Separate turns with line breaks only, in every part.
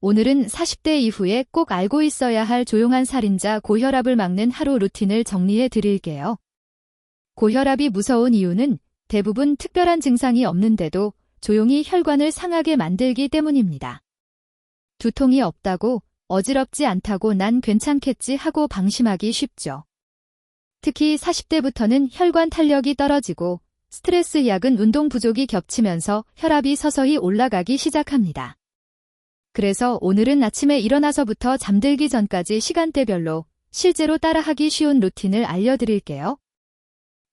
오늘은 40대 이후에 꼭 알고 있어야 할 조용한 살인자 고혈압을 막는 하루 루틴을 정리해 드릴게요. 고혈압이 무서운 이유는 대부분 특별한 증상이 없는데도 조용히 혈관을 상하게 만들기 때문입니다. 두통이 없다고, 어지럽지 않다고 난 괜찮겠지 하고 방심하기 쉽죠. 특히 40대부터는 혈관 탄력이 떨어지고 스트레스 약은 운동 부족이 겹치면서 혈압이 서서히 올라가기 시작합니다. 그래서 오늘은 아침에 일어나서부터 잠들기 전까지 시간대별로 실제로 따라하기 쉬운 루틴을 알려드릴게요.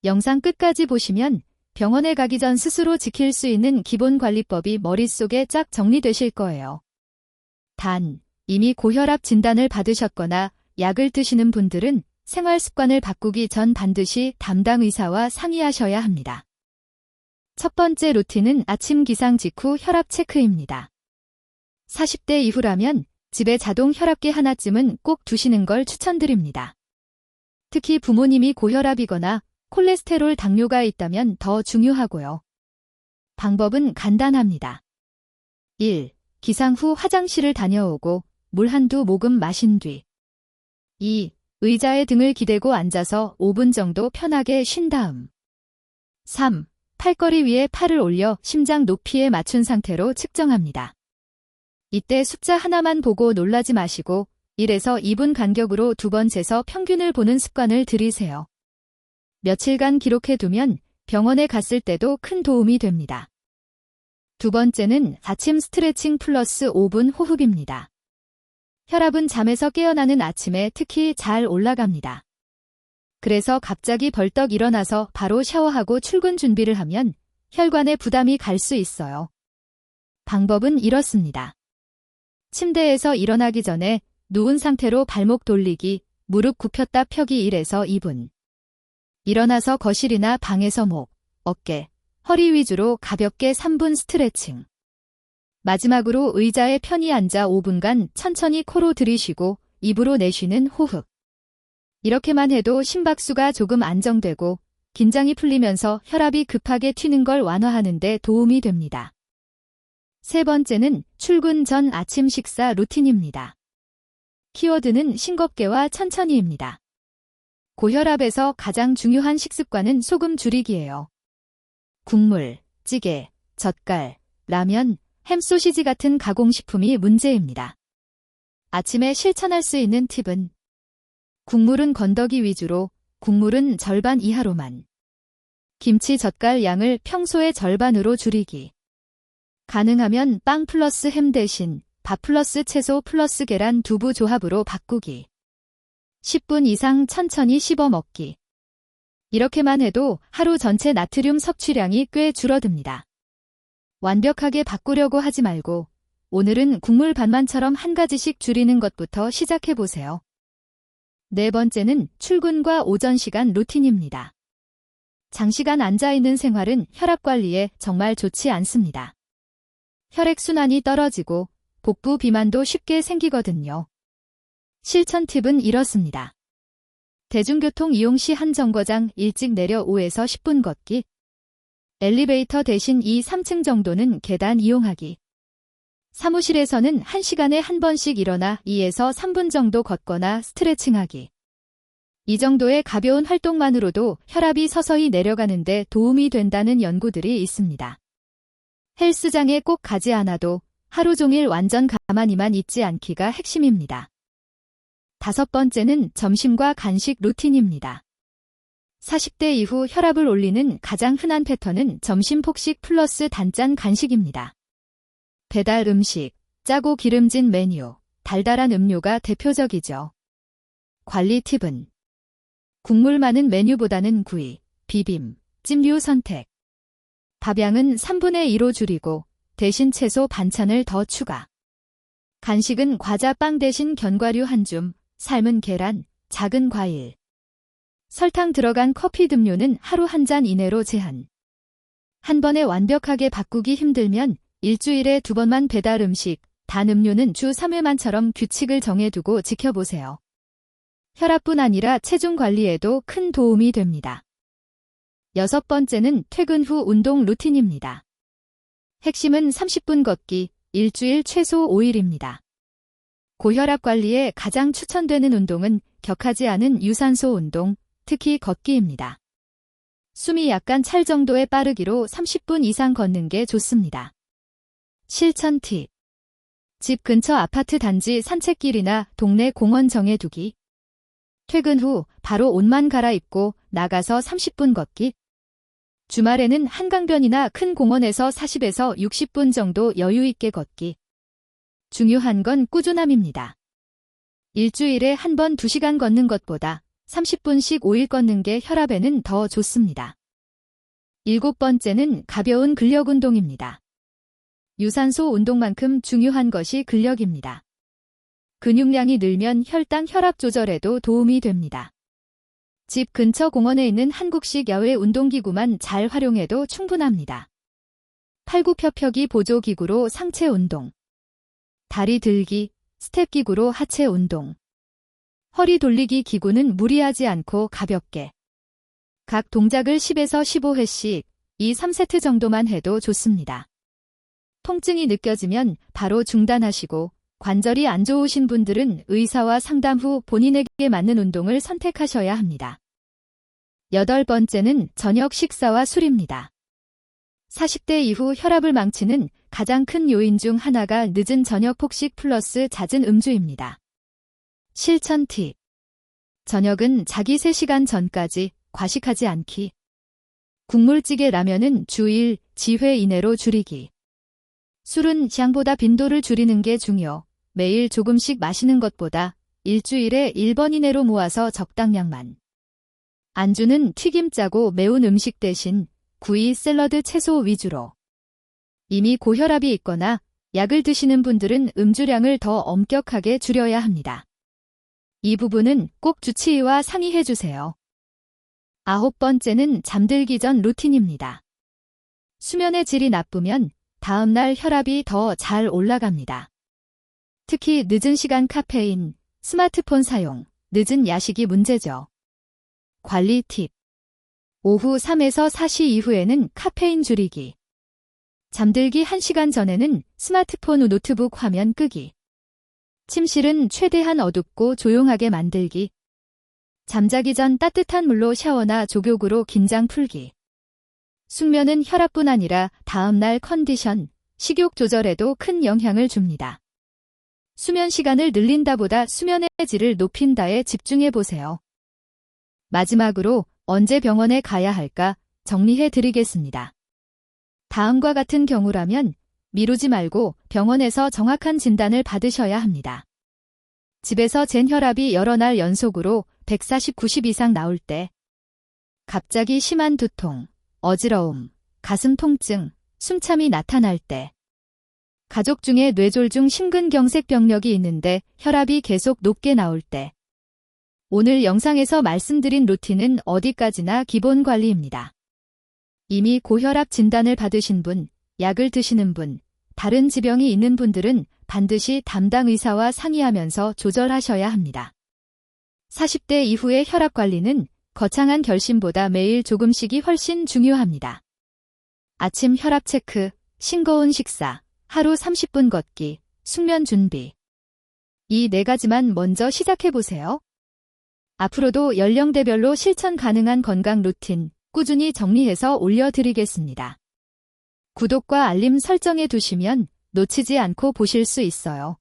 영상 끝까지 보시면 병원에 가기 전 스스로 지킬 수 있는 기본 관리법이 머릿속에 쫙 정리되실 거예요. 단, 이미 고혈압 진단을 받으셨거나 약을 드시는 분들은 생활 습관을 바꾸기 전 반드시 담당 의사와 상의하셔야 합니다. 첫 번째 루틴은 아침 기상 직후 혈압 체크입니다. 40대 이후라면 집에 자동 혈압계 하나쯤은 꼭 두시는 걸 추천드립니다. 특히 부모님이 고혈압이거나 콜레스테롤 당뇨가 있다면 더 중요하고요. 방법은 간단합니다. 1. 기상 후 화장실을 다녀오고 물 한두 모금 마신 뒤 2. 의자에 등을 기대고 앉아서 5분 정도 편하게 쉰 다음 3. 팔걸이 위에 팔을 올려 심장 높이에 맞춘 상태로 측정합니다. 이때 숫자 하나만 보고 놀라지 마시고 1에서 2분 간격으로 두 번 재서 평균을 보는 습관을 들이세요. 며칠간 기록해두면 병원에 갔을 때도 큰 도움이 됩니다. 두 번째는 아침 스트레칭 플러스 5분 호흡입니다. 혈압은 잠에서 깨어나는 아침에 특히 잘 올라갑니다. 그래서 갑자기 벌떡 일어나서 바로 샤워하고 출근 준비를 하면 혈관에 부담이 갈 수 있어요. 방법은 이렇습니다. 침대에서 일어나기 전에 누운 상태로 발목 돌리기, 무릎 굽혔다 펴기 1에서 2분. 일어나서 거실이나 방에서 목, 어깨, 허리 위주로 가볍게 3분 스트레칭. 마지막으로 의자에 편히 앉아 5분간 천천히 코로 들이쉬고 입으로 내쉬는 호흡. 이렇게만 해도 심박수가 조금 안정되고 긴장이 풀리면서 혈압이 급하게 튀는 걸 완화하는 데 도움이 됩니다. 세 번째는 출근 전 아침 식사 루틴입니다. 키워드는 싱겁게와 천천히입니다. 고혈압에서 가장 중요한 식습관은 소금 줄이기예요. 국물, 찌개, 젓갈, 라면, 햄 소시지 같은 가공식품이 문제입니다. 아침에 실천할 수 있는 팁은 국물은 건더기 위주로, 국물은 절반 이하로만. 김치 젓갈 양을 평소의 절반으로 줄이기. 가능하면 빵 플러스 햄 대신 밥 플러스 채소 플러스 계란 두부 조합으로 바꾸기. 10분 이상 천천히 씹어 먹기. 이렇게만 해도 하루 전체 나트륨 섭취량이 꽤 줄어듭니다. 완벽하게 바꾸려고 하지 말고 오늘은 국물 반만처럼 한 가지씩 줄이는 것부터 시작해보세요. 네 번째는 출근과 오전 시간 루틴입니다. 장시간 앉아있는 생활은 혈압 관리에 정말 좋지 않습니다. 혈액순환이 떨어지고 복부 비만도 쉽게 생기거든요. 실천 팁은 이렇습니다. 대중교통 이용 시 한 정거장 일찍 내려 5에서 10분 걷기. 엘리베이터 대신 2, 3층 정도는 계단 이용하기. 사무실에서는 1시간에 한 번씩 일어나 2에서 3분 정도 걷거나 스트레칭하기. 이 정도의 가벼운 활동만으로도 혈압이 서서히 내려가는데 도움이 된다는 연구들이 있습니다. 헬스장에 꼭 가지 않아도 하루 종일 완전 가만히만 있지 않기가 핵심입니다. 다섯 번째는 점심과 간식 루틴입니다. 40대 이후 혈압을 올리는 가장 흔한 패턴은 점심 폭식 플러스 단짠 간식입니다. 배달 음식, 짜고 기름진 메뉴, 달달한 음료가 대표적이죠. 관리 팁은 국물 많은 메뉴보다는 구이, 비빔, 찜류 선택. 밥양은 3분의 2로 줄이고 대신 채소 반찬을 더 추가. 간식은 과자 빵 대신 견과류 한 줌, 삶은 계란, 작은 과일. 설탕 들어간 커피 듬료는 하루 한 잔 이내로 제한. 한 번에 완벽하게 바꾸기 힘들면 일주일에 2번만 배달 음식, 단 음료는 주 3회만처럼 규칙을 정해두고 지켜보세요. 혈압뿐 아니라 체중 관리에도 큰 도움이 됩니다. 여섯 번째는 퇴근 후 운동 루틴입니다. 핵심은 30분 걷기, 일주일 최소 5일입니다. 고혈압 관리에 가장 추천되는 운동은 격하지 않은 유산소 운동, 특히 걷기입니다. 숨이 약간 찰 정도의 빠르기로 30분 이상 걷는 게 좋습니다. 실천 팁. 집 근처 아파트 단지 산책길이나 동네 공원 정해두기. 퇴근 후 바로 옷만 갈아입고 나가서 30분 걷기. 주말에는 한강변이나 큰 공원에서 40에서 60분 정도 여유 있게 걷기. 중요한 건 꾸준함입니다. 일주일에 한 번 2시간 걷는 것보다 30분씩 5일 걷는 게 혈압에는 더 좋습니다. 7번째는 가벼운 근력 운동입니다. 유산소 운동만큼 중요한 것이 근력입니다. 근육량이 늘면 혈당 혈압 조절에도 도움이 됩니다. 집 근처 공원에 있는 한국식 야외 운동기구만 잘 활용해도 충분합니다. 팔굽혀펴기 보조기구로 상체 운동, 다리 들기, 스텝 기구로 하체 운동, 허리 돌리기 기구는 무리하지 않고 가볍게. 각 동작을 10에서 15회씩 2, 3세트 정도만 해도 좋습니다. 통증이 느껴지면 바로 중단하시고 관절이 안 좋으신 분들은 의사와 상담 후 본인에게 맞는 운동을 선택하셔야 합니다. 8번째는 저녁 식사와 술입니다. 40대 이후 혈압을 망치는 가장 큰 요인 중 하나가 늦은 저녁 폭식 플러스 잦은 음주입니다. 실천 팁. 저녁은 자기 3시간 전까지 과식하지 않기. 국물찌개 라면은 주 1, 지회 이내로 줄이기. 술은 양보다 빈도를 줄이는 게 중요. 매일 조금씩 마시는 것보다 일주일에 1번 이내로 모아서 적당량만. 안주는 튀김 짜고 매운 음식 대신 구이, 샐러드, 채소 위주로. 이미 고혈압이 있거나 약을 드시는 분들은 음주량을 더 엄격하게 줄여야 합니다. 이 부분은 꼭 주치의와 상의해 주세요. 9번째는 잠들기 전 루틴입니다. 수면의 질이 나쁘면 다음날 혈압이 더 잘 올라갑니다. 특히 늦은 시간 카페인, 스마트폰 사용, 늦은 야식이 문제죠. 관리 팁. 오후 3에서 4시 이후에는 카페인 줄이기. 잠들기 1시간 전에는 스마트폰 후 노트북 화면 끄기. 침실은 최대한 어둡고 조용하게 만들기. 잠자기 전 따뜻한 물로 샤워나 족욕으로 긴장 풀기. 숙면은 혈압뿐 아니라 다음날 컨디션, 식욕 조절에도 큰 영향을 줍니다. 수면 시간을 늘린다보다 수면의 질을 높인다에 집중해 보세요. 마지막으로 언제 병원에 가야 할까 정리해 드리겠습니다. 다음과 같은 경우라면 미루지 말고 병원에서 정확한 진단을 받으셔야 합니다. 집에서 잰 혈압이 여러 날 연속으로 140, 90 이상 나올 때, 갑자기 심한 두통, 어지러움, 가슴 통증, 숨참이 나타날 때, 가족 중에 뇌졸중 심근경색 병력이 있는데 혈압이 계속 높게 나올 때, 오늘 영상에서 말씀드린 루틴은 어디까지나 기본 관리입니다. 이미 고혈압 진단을 받으신 분, 약을 드시는 분, 다른 지병이 있는 분들은 반드시 담당 의사와 상의하면서 조절하셔야 합니다. 40대 이후의 혈압 관리는 거창한 결심보다 매일 조금씩이 훨씬 중요합니다. 아침 혈압 체크, 싱거운 식사, 하루 30분 걷기, 숙면 준비. 이 4가지만 먼저 시작해보세요. 앞으로도 연령대별로 실천 가능한 건강 루틴 꾸준히 정리해서 올려드리겠습니다. 구독과 알림 설정해 두시면 놓치지 않고 보실 수 있어요.